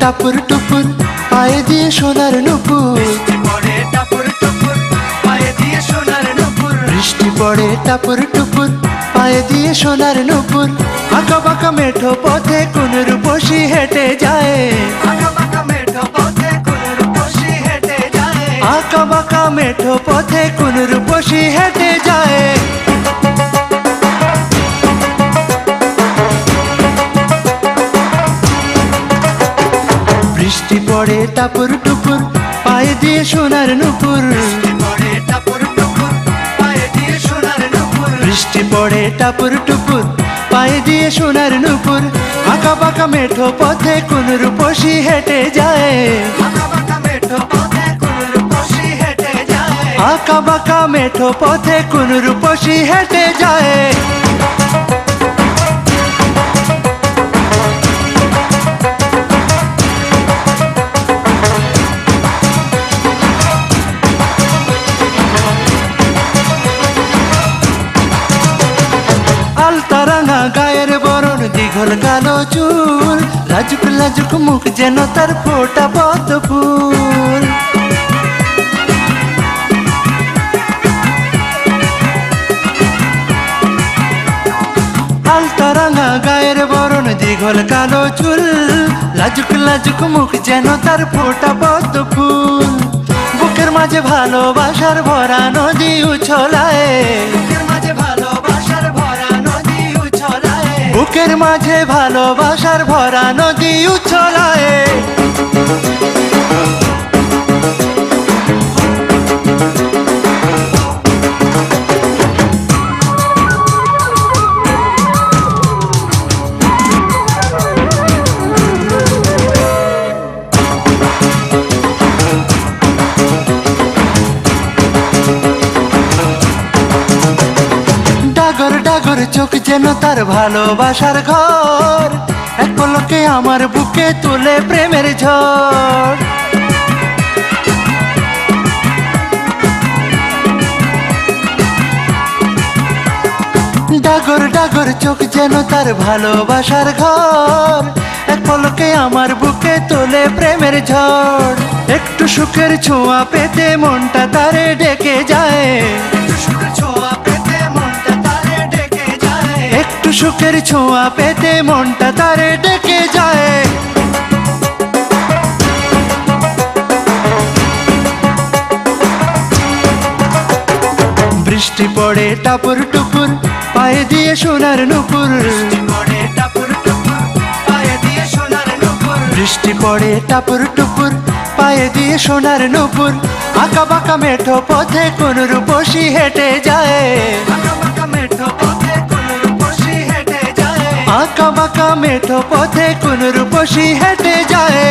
টাপুর টুপুর পায়ে দিয়ে সোনার নুপুর। বৃষ্টি পড়ে টাপুর টুপুর পায়ে দিয়ে সোনার নুপুর। বৃষ্টি পড়ে টাপুর টুপুর পায়ে দিয়ে সোনার নুপুর। আঁকা বাঁকা মেঠো পথে কোন রূপসী হেঁটে যায়। আঁকা বাঁকা মেঠো পথে কোন রূপসী হেঁটে যায়। আঁকা বাঁকা মেঠো পথে কোন রূপসী হেঁটে যায়। বৃষ্টি পড়ে টাপুর টুপুর পায়ে দিয়ে সোনার নুপুর। বৃষ্টি পড়ে টাপুর টুপুর পায়ে দিয়ে সোনার নুপুর। বৃষ্টি পড়ে টাপুর টুপুর পায়ে দিয়ে সোনার নুপুর। আঁকা বাঁকা মেঠো পথে কোন রূপসী হেঁটে যায়। আঁকা বাঁকা মেঠো পথে কোন রূপসী হেঁটে যায়। আঁকা বাঁকা মেঠো পথে কোন রূপসী হেঁটে যায়। আলতারাঙা গায়ের বরণ দীঘল কালো চুল। লাজুক লাজুক মুখ যেন তার ফোটা পদ্ম ফুল। আলতারাঙা গায়ের বরণ দীঘল কালো চুল। লাজুক লাজুক মুখ যেন তার ফোটা পদ্ম ফুল। বুকের মাঝে ভালোবাসার ভরা নদী উছলায়। বুকের মাঝে ভালোবাসার ভরা নদী উছলায়। বুকের মাঝে ভালোবাসার ভরা নদী উছলায়। ডাগর ডাগর চোখ যেন তার ভালোবাসার ঘর। এক পলকে আমার বুকে তুলে প্রেমের ঝড়। ডাগর ডাগর চোখ যেন তার ভালোবাসার ঘর। এক পলকে আমার বুকে তোলে প্রেমের ঝড়। একটু সুখের ছোঁয়া পেতে মনটা তারে ডেকে যায়। একটু সুখের ছোঁয়া পেতে মনটা তারে ডেকে যায়। একটু সুখের ছোঁয়া পেতে মনটা তারে ডেকে যায়। বৃষ্টি পড়ে টাপুর টুপুর পায়ে দিয়ে সোনার নুপুর। বৃষ্টি পড়ে টাপুর টুপুর পায়ে দিয়ে সোনার নুপুর। বৃষ্টি পড়ে টাপুর টুপুর পায়ে দিয়ে সোনার নুপুর। আঁকা বাঁকা মেঠো পথে কোন রূপসী হেঁটে যায়। আঁকা বাঁকা মেঠো পথে কোন রূপসী হেঁটে যায়। আঁকা বাঁকা মেঠো পথে কোন রূপসী হেঁটে যায়।